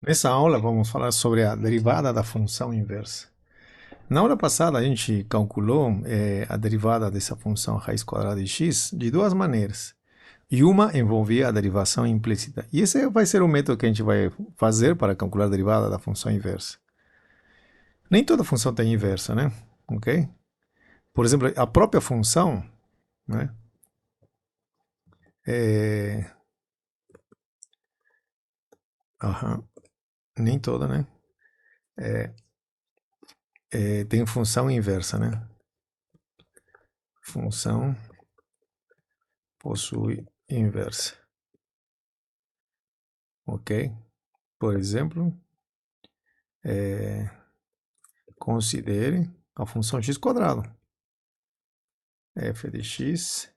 Nessa aula vamos falar sobre a derivada da função inversa. Na aula passada a gente calculou a derivada dessa função raiz quadrada de x de duas maneiras. E uma envolvia a derivação implícita. E esse vai ser o método que a gente vai fazer para calcular a derivada da função inversa. Nem toda função tem inversa, né? Ok? Por exemplo, a própria função, né? É... aham, nem toda, né? Tem função inversa, né? Função possui inversa. Ok? Por exemplo, considere a função x quadrado. F de x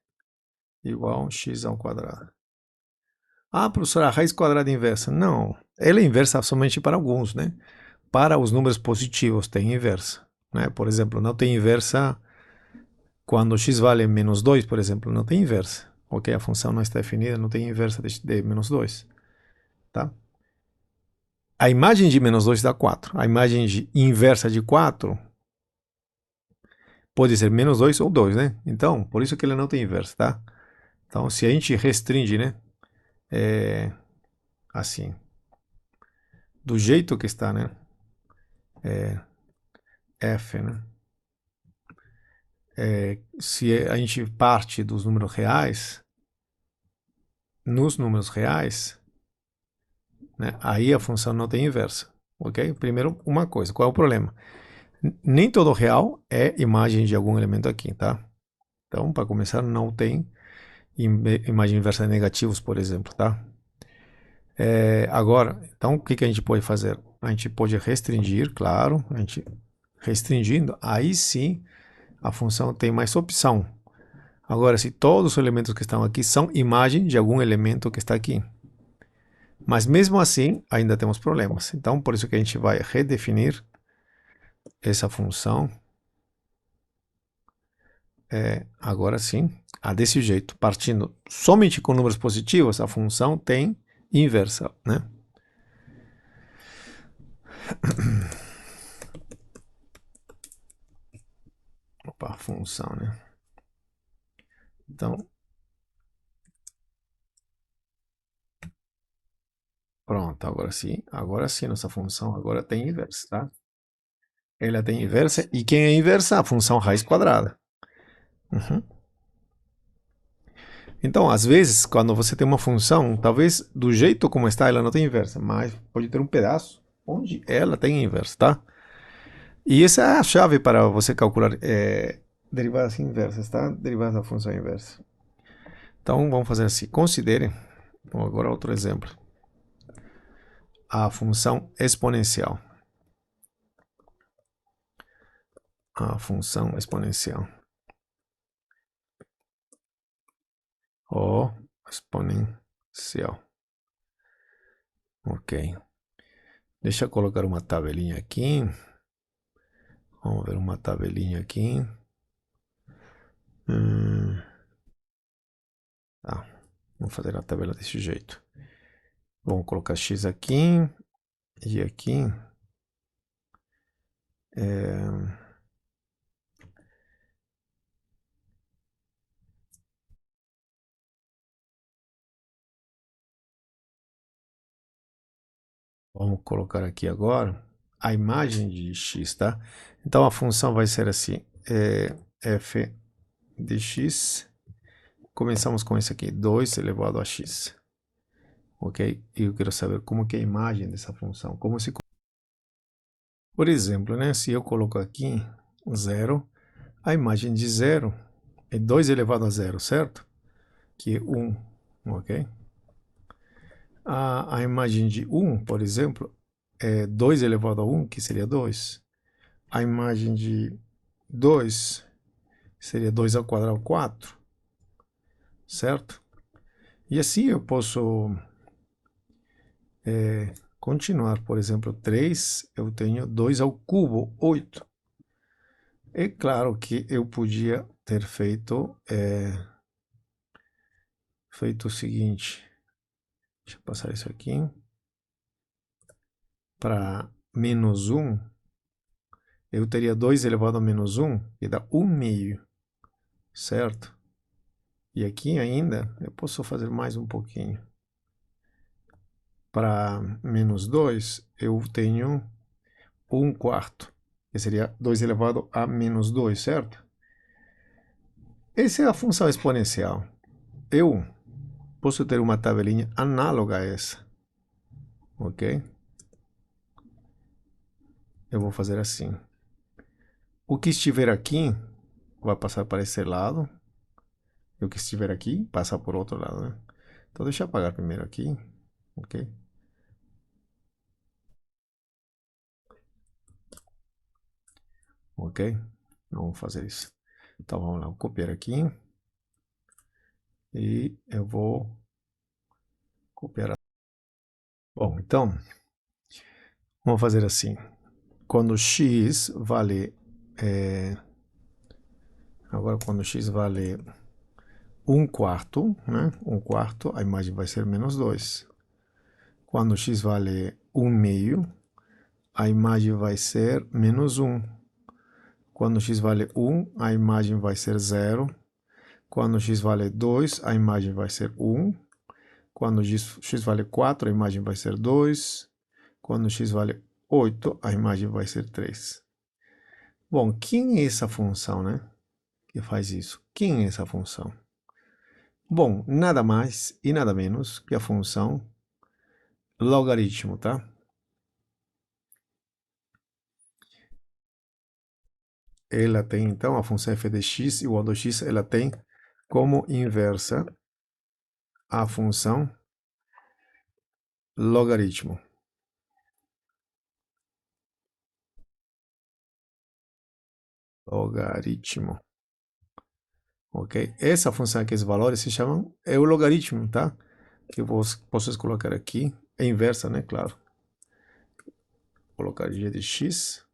igual a x ao quadrado. Ah, professor, a raiz quadrada inversa. Não, ela é inversa somente para alguns, né? Para os números positivos tem inversa. Né? Por exemplo, não tem inversa quando x vale menos 2, por exemplo, não tem inversa. Ok, a função não está definida, não tem inversa de menos 2. Tá? A imagem de menos 2 dá 4. A imagem inversa de 4 pode ser menos 2 ou 2, né? Então, por isso que ele não tem inverso, tá? Então, se a gente restringe, né? É, assim, do jeito que está, né? F, né? Se a gente parte dos números reais, nos números reais, né? Aí a função não tem inversa, ok? Primeiro, uma coisa, qual é o problema? Nem todo real é imagem de algum elemento aqui, tá? Então, para começar, não tem imagem inversa de negativos, por exemplo, tá? Agora, então, o que a gente pode fazer? A gente pode restringir, claro, a gente restringindo, aí sim a função tem mais opção. Agora, se todos os elementos que estão aqui são imagem de algum elemento que está aqui, mas mesmo assim ainda temos problemas. Então, por isso que a gente vai redefinir essa função. Agora sim, desse jeito, partindo somente com números positivos, a função tem inversa, né? Opa, função, né? Então, pronto, agora sim, nossa função agora tem inversa, tá? Ela tem inversa, e quem é inversa? A função raiz quadrada. Uhum. Então, às vezes, quando você tem uma função, talvez do jeito como está, ela não tem inversa, mas pode ter um pedaço onde ela tem inversa, tá? E essa é a chave para você calcular derivadas inversas, tá? Derivadas da função inversa. Então, vamos fazer assim. Considere, agora outro exemplo, a função exponencial. A função exponencial. Ou exponencial. Ok. Deixa eu colocar uma tabelinha aqui. Vamos ver uma tabelinha aqui. Tá. Vamos fazer a tabela desse jeito. Vamos colocar x aqui e aqui. Vamos colocar aqui agora a imagem de x, tá? Então a função vai ser assim, f de x. Começamos com isso aqui, 2 elevado a x. Ok? E eu quero saber como que é a imagem dessa função. Como se... Por exemplo, né, se eu coloco aqui 0, a imagem de 0 é 2 elevado a 0, certo? Que é 1, ok? A imagem de 1, por exemplo, é 2 elevado a 1, que seria 2. A imagem de 2 seria 2 ao quadrado 4, certo? E assim eu posso continuar. Por exemplo, 3, eu tenho 2 ao cubo, 8. É claro que eu podia ter feito o seguinte. Deixa eu passar isso aqui. para menos 1, eu teria 2 elevado a menos 1, que dá 1 meio, certo? E aqui ainda, eu posso fazer mais um pouquinho. Para menos 2, eu tenho 1 quarto, que seria 2 elevado a menos 2, certo? Essa é a função exponencial. Eu posso ter uma tabelinha análoga a essa, ok? Eu vou fazer assim. O que estiver aqui vai passar para esse lado. E o que estiver aqui passa por outro lado, né? Então deixa eu apagar primeiro aqui, ok? Ok? Vamos fazer isso. Então vamos lá, vou copiar aqui. E eu vou copiar. Bom, então, vamos fazer assim. Quando x vale... agora quando x vale 1 quarto, né? 1 quarto, a imagem vai ser menos 2. Quando x vale 1 meio, a imagem vai ser menos 1. Quando x vale 1, a imagem vai ser 0. Quando x vale 2, a imagem vai ser 1. Quando x vale 4, a imagem vai ser 2. Quando x vale 8, a imagem vai ser 3. Bom, quem é essa função, né? Que faz isso? Quem é essa função? Bom, nada mais e nada menos que a função logaritmo, tá? Ela tem, então, a função f de x igual a x, ela tem como inversa a função logaritmo. Logaritmo. Ok? Essa função aqui, esses valores se chamam o logaritmo, tá? Que eu posso colocar aqui, é inversa, né? Claro. Colocar g de x,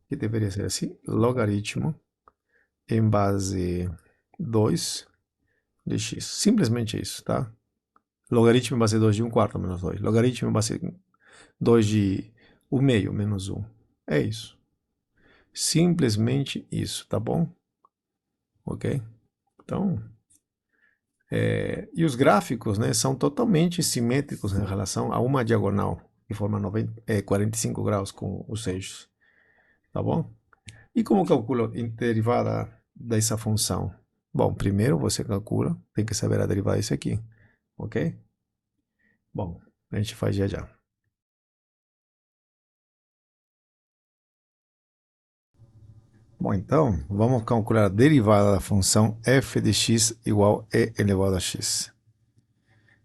que deveria ser assim, logaritmo em base 2 de x. Simplesmente isso, tá? Logaritmo em base 2 de 1 quarto menos 2. Logaritmo em base 2 de 1 meio menos 1. É isso. Simplesmente isso, tá bom? Ok? Então, e os gráficos, né, são totalmente simétricos em relação a uma diagonal, que forma 45 graus com os eixos, tá bom? E como calculo a derivada dessa função? Bom, primeiro você calcula, tem que saber a derivada disso aqui, ok? Bom, a gente faz já já. Bom, então, vamos calcular a derivada da função f de x igual a e elevado a x.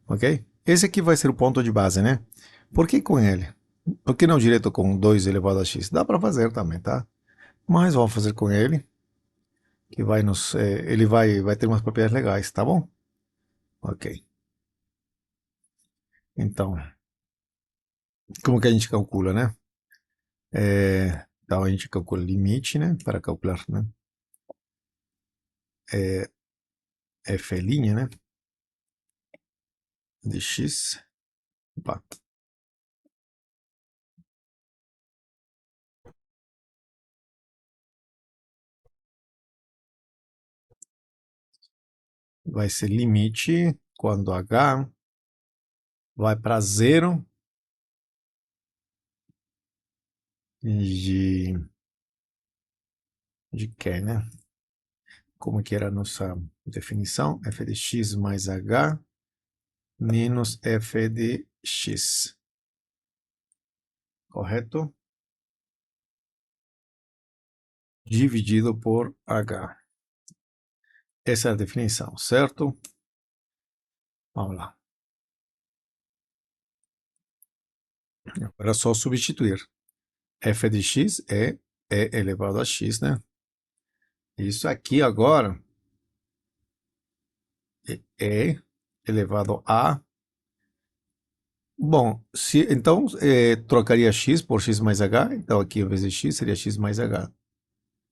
Ok? Esse aqui vai ser o ponto de base, né? Por que com ele? Por que não direto com 2 elevado a x? Dá para fazer também, tá? Mas vamos fazer com ele, que vai nos, ele vai ter umas propriedades legais, tá bom? Ok. Então, como que a gente calcula, né? Então a gente calcula limite, né? Para calcular, né? F né? De x. Opa, vai ser limite quando h vai para zero de, de quê, né? Como que era a nossa definição? F de x mais h menos f de x. Correto? Dividido por h. Essa é a definição, certo? Vamos lá. Agora é só substituir. F de x é e elevado a x, né? Isso aqui agora é elevado a... Bom, então trocaria x por x mais h. Então aqui, em vez de x, seria x mais h.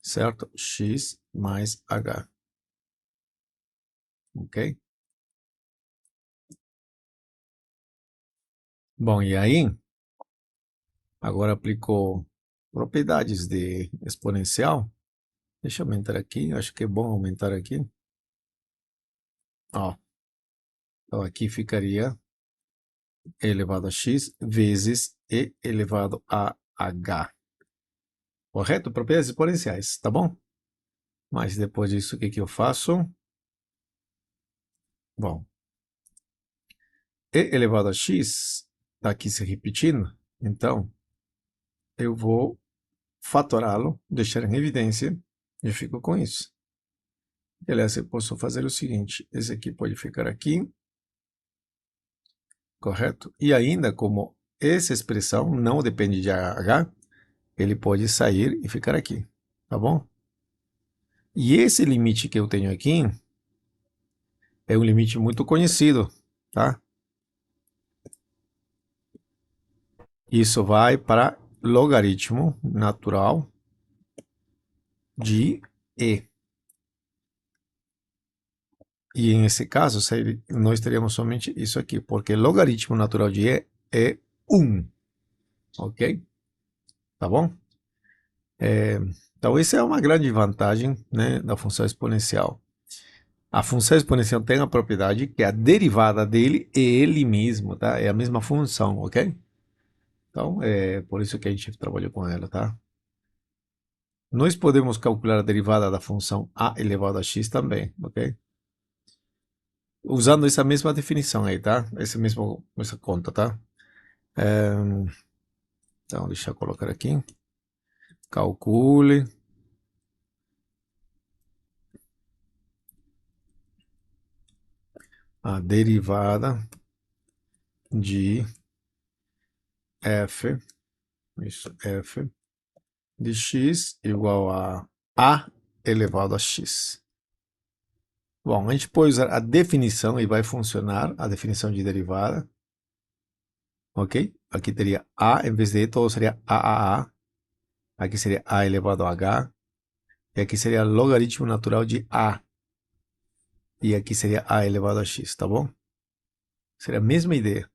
Certo? X mais h. Ok? Bom, e aí Agora aplicou propriedades de exponencial. Deixa eu aumentar aqui, acho que é bom aumentar aqui. Ó, então aqui ficaria e elevado a x vezes e elevado a h. Correto? Propriedades exponenciais, tá bom? Mas depois disso, o que que eu faço? Bom, e elevado a x está aqui se repetindo, então eu vou fatorá-lo, deixar em evidência, e eu fico com isso. Aliás, eu posso fazer o seguinte, esse aqui pode ficar aqui, correto? E ainda, como essa expressão não depende de h, ele pode sair e ficar aqui, tá bom? E esse limite que eu tenho aqui é um limite muito conhecido, tá? Isso vai para logaritmo natural de e. E nesse caso, nós teríamos somente isso aqui, porque logaritmo natural de e é 1, ok? Tá bom? Então, essa é uma grande vantagem, né, da função exponencial. A função exponencial tem a propriedade que a derivada dele é ele mesmo, tá? É a mesma função, ok? Então, é por isso que a gente trabalhou com ela, tá? Nós podemos calcular a derivada da função a elevado a x também, ok? Usando essa mesma definição aí, tá? Essa conta, tá? Então, deixa eu colocar aqui. Calcule a derivada de f, isso, f de x igual a elevado a x. Bom, a gente pode usar a definição e vai funcionar a definição de derivada. Ok? Aqui teria a, em vez de e, todo seria a. Aqui seria a elevado a h. E aqui seria logaritmo natural de a. E aqui seria a elevado a x, tá bom? Seria a mesma ideia.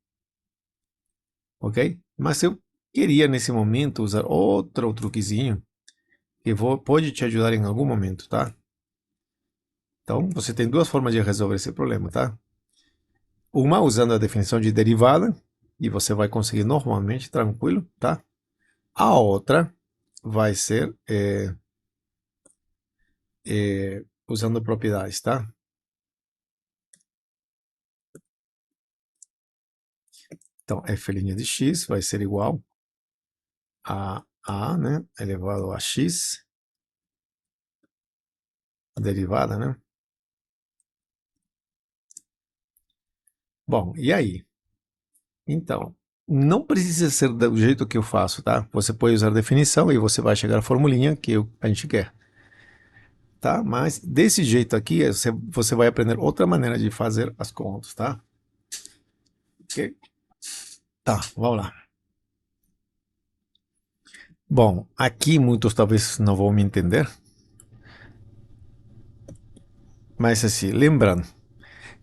Ok? Mas eu queria, nesse momento, usar outro truquezinho que pode te ajudar em algum momento, tá? Então, você tem duas formas de resolver esse problema, tá? Uma usando a definição de derivada, e você vai conseguir normalmente, tranquilo, tá? A outra vai ser usando propriedades, tá? Então, f' de x vai ser igual a, né, elevado a x, a derivada, né? Bom, e aí? Então, não precisa ser do jeito que eu faço, tá? Você pode usar a definição e você vai chegar à formulinha que a gente quer, tá? Mas desse jeito aqui, você vai aprender outra maneira de fazer as contas, tá? Ok? Tá, vamos lá. Bom, aqui muitos talvez não vão me entender, mas assim, lembrando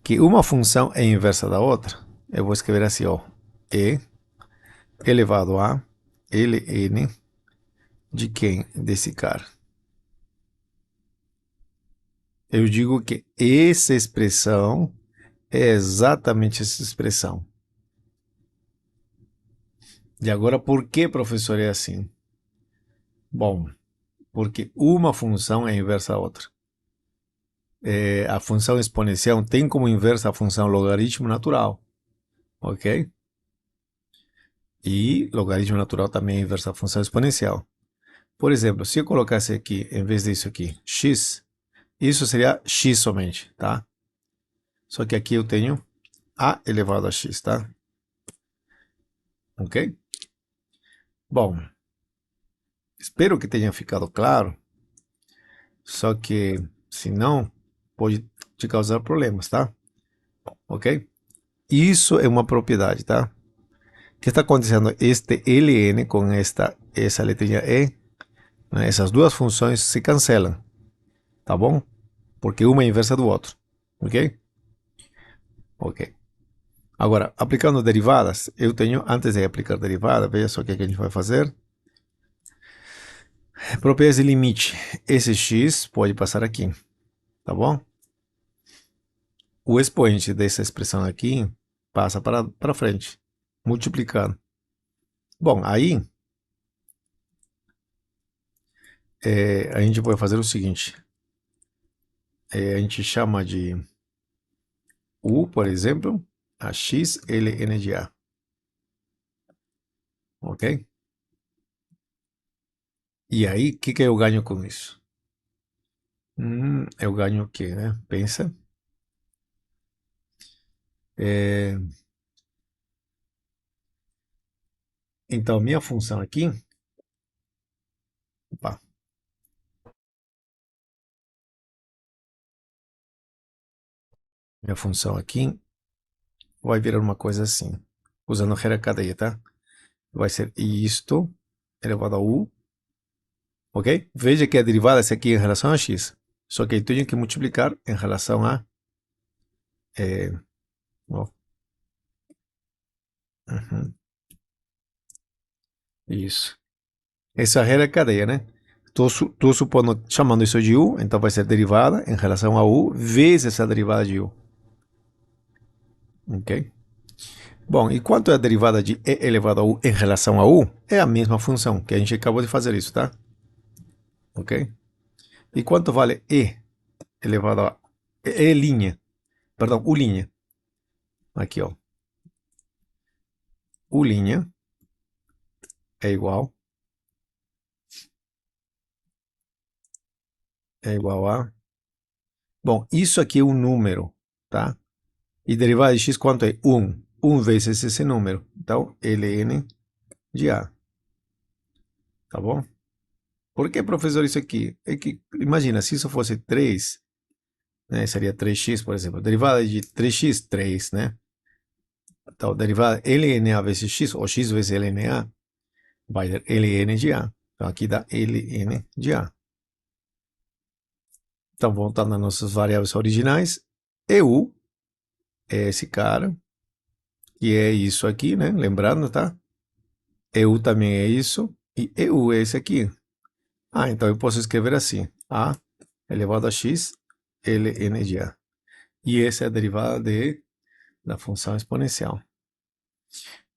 que uma função é inversa da outra, eu vou escrever assim, ó, e elevado a ln de quem? Desse cara. Eu digo que essa expressão é exatamente essa expressão. E agora, por que, professor, é assim? Bom, porque uma função é inversa à outra. A função exponencial tem como inversa a função logaritmo natural, ok? E logaritmo natural também é inversa à função exponencial. Por exemplo, se eu colocasse aqui, em vez disso aqui, x, isso seria x somente, tá? Só que aqui eu tenho a elevado a x, tá? Ok? Bom, espero que tenha ficado claro, só que se não, pode te causar problemas, tá? Ok? Isso é uma propriedade, tá? O que está acontecendo? Este ln com essa letrinha e, né, essas duas funções se cancelam, tá bom? Porque uma é inversa do outro, ok? Ok. Agora, aplicando derivadas, eu tenho, antes de aplicar derivada, veja só o que a gente vai fazer. Propriedades de limite. Esse x pode passar aqui, tá bom? O expoente dessa expressão aqui passa para frente, multiplicando. Bom, aí a gente vai fazer o seguinte. A gente chama de U, por exemplo, a x ln de A. Ok? E aí, o que eu ganho com isso? Eu ganho o quê, né? Pensa. É, então, minha função aqui, opa, minha função aqui vai virar uma coisa assim, usando cadeia, tá? Vai ser isto elevado a U, ok? Veja que a derivada é aqui em relação a x, só que eu tenho que multiplicar em relação a... ó, uhum, isso. Essa é a cadeia, né? Estou supondo, chamando isso de U, então vai ser derivada em relação a U vezes essa derivada de U, ok? Bom, e quanto é a derivada de e elevado a u em relação a u? É a mesma função, que a gente acabou de fazer isso, tá? Ok? E quanto vale e elevado a e perdão, u'. Aqui, ó. U' é igual, a... Bom, isso aqui é um número, tá? E derivada de x quanto é? 1. 1 vezes esse número. Então, ln de a, tá bom? Por que, professor, isso aqui? É que, imagina, se isso fosse 3, né, seria 3x, por exemplo. Derivada de 3x, 3, né? Então, derivada ln a vezes x, ou x vezes ln a, vai dar ln de a. Então, aqui dá ln de a. Então, voltando às nossas variáveis originais, eu é esse cara, que é isso aqui, né? Lembrando, tá? Eu também é isso, e eu é esse aqui. Ah, então eu posso escrever assim, a elevado a x, ln de a. E essa é a derivada da função exponencial.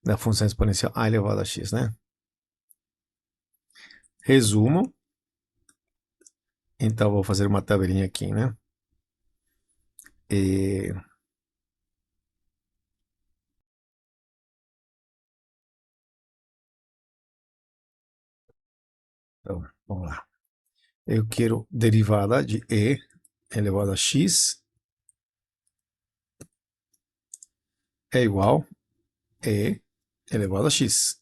Da função exponencial a elevado a x, né? Resumo. Então, vou fazer uma tabelinha aqui, né? E, então, vamos lá. Eu quero derivada de e elevado a x é igual a e elevado a x.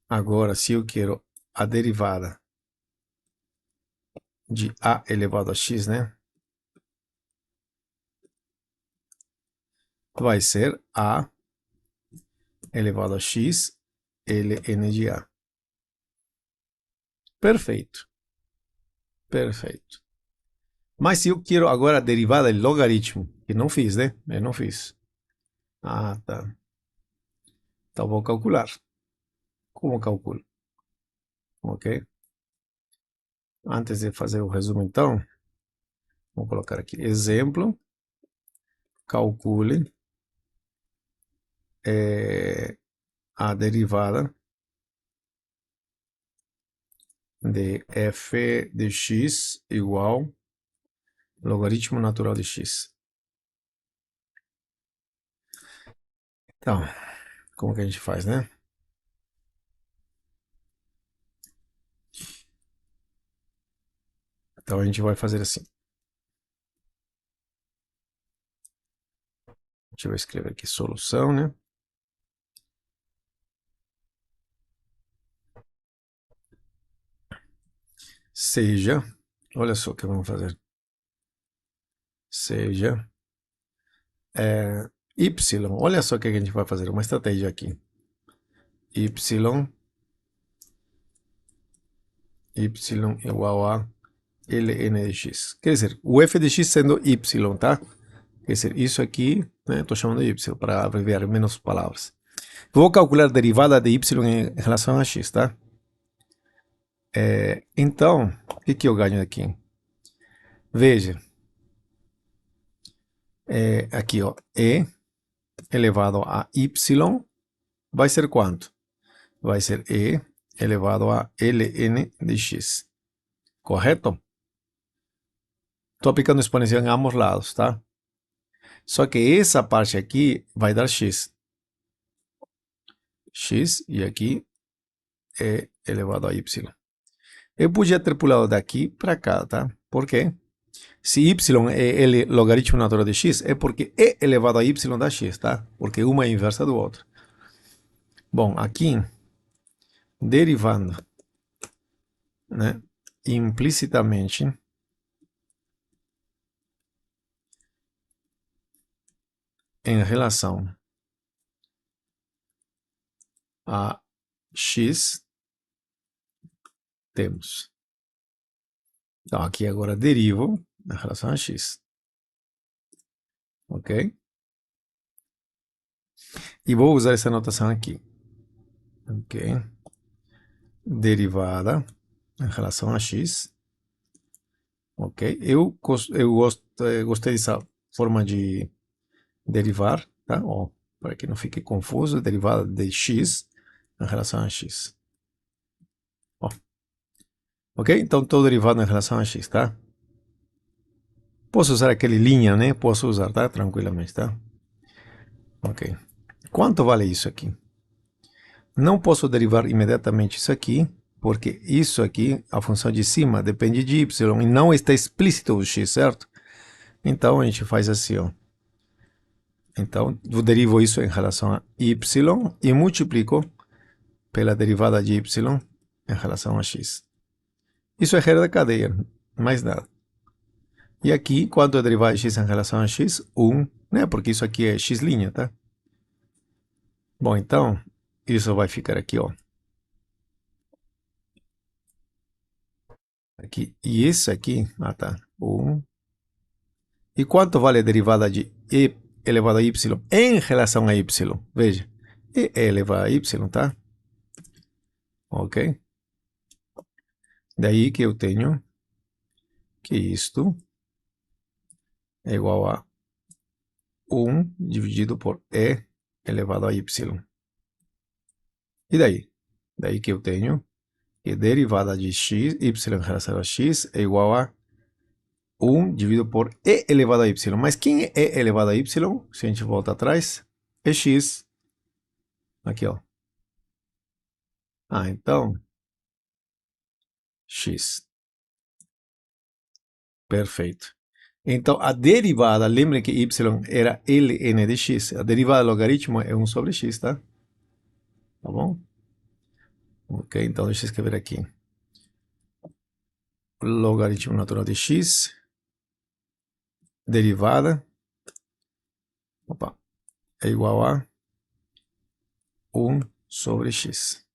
Agora, se eu quero a derivada de a elevado a x, né? Vai ser a elevado a x ln de a. Perfeito. Perfeito. Mas se eu quero agora a derivada de logaritmo, que não fiz, né? Eu não fiz. Ah, tá. Então vou calcular. Como calculo? Ok? Antes de fazer o resumo, então, vou colocar aqui exemplo, calcule a derivada de f de x igual logaritmo natural de x. Então, como que a gente faz, né? Então a gente vai fazer assim. A gente vai escrever aqui solução, né? Seja, olha só o que vamos fazer. Seja y, olha só o que a gente vai fazer, uma estratégia aqui. Y, igual a ln de x. Quer dizer, o f de x sendo y, tá? Quer dizer, isso aqui, né, estou chamando de y, para abreviar menos palavras. Vou calcular a derivada de y em relação a x, tá? Então, o que eu ganho aqui? Veja, aqui, ó, e elevado a y vai ser quanto? Vai ser e elevado a ln de x, correto? Estou aplicando exponencial em ambos lados, tá? Só que essa parte aqui vai dar x. X e aqui é elevado a y. Eu podia ter pulado daqui para cá, tá? Por quê? Se y é logaritmo natural de x, é porque e elevado a y dá x, tá? Porque uma é inversa do outro. Bom, aqui, derivando, né, implicitamente, em relação a x, temos. Então, aqui agora derivo em relação a x. Ok? E vou usar essa notação aqui. Ok? Derivada em relação a x. Ok? Eu gostei dessa forma de derivar, tá? Ó, para que não fique confuso, derivada de x em relação a x. Ó. Ok? Então, estou derivado em relação a x, tá? Posso usar aquele linha, né? Posso usar, tá? Tranquilamente, tá? Ok. Quanto vale isso aqui? Não posso derivar imediatamente isso aqui, porque isso aqui, a função de cima, depende de y, e não está explícito o x, certo? Então, a gente faz assim, ó. Então, eu derivo isso em relação a y e multiplico pela derivada de y em relação a x. Isso é regra da cadeia, mais nada. E aqui, quanto é derivada de x em relação a x? 1, né? Porque isso aqui é x', tá? Bom, então, isso vai ficar aqui, ó. Aqui. E esse aqui, tá. 1. E quanto vale a derivada de e elevado a y em relação a y? Veja, e elevado a y, tá? Ok? Daí que eu tenho que isto é igual a 1 dividido por e elevado a y. E daí? Daí que eu tenho que derivada de x, y em relação a x é igual a 1 dividido por e elevado a y. Mas quem é e elevado a y? Se a gente volta atrás, é x. Aqui, ó. Então, x. Perfeito. Então, a derivada, lembre que y era ln de x. A derivada do logaritmo é 1 sobre x, tá? Tá bom? Ok, então deixa eu escrever aqui. Logaritmo natural de x, derivada, é igual a 1 sobre x.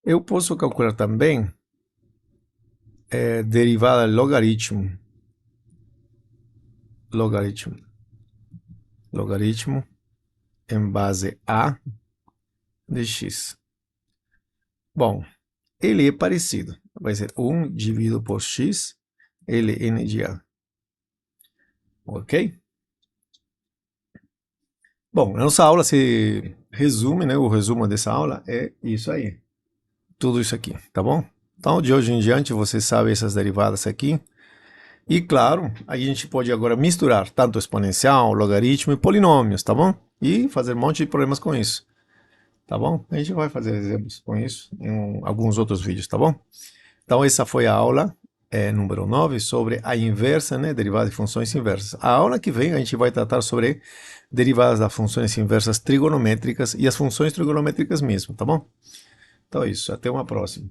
Eu posso calcular também derivada logaritmo em base a de x. Bom, ele é parecido. Vai ser 1 dividido por x, ln de a. Ok? Bom, nossa aula se resume, né? O resumo dessa aula é isso aí. Tudo isso aqui, tá bom? Então, de hoje em diante, você sabe essas derivadas aqui. E, claro, a gente pode agora misturar tanto exponencial, logaritmo e polinômios, tá bom? E fazer um monte de problemas com isso, tá bom? A gente vai fazer exemplos com isso em alguns outros vídeos, tá bom? Então, essa foi a aula número 9 sobre a inversa, né? Derivada de funções inversas. A aula que vem a gente vai tratar sobre derivadas das funções inversas trigonométricas e as funções trigonométricas mesmo, tá bom? Então é isso, até uma próxima.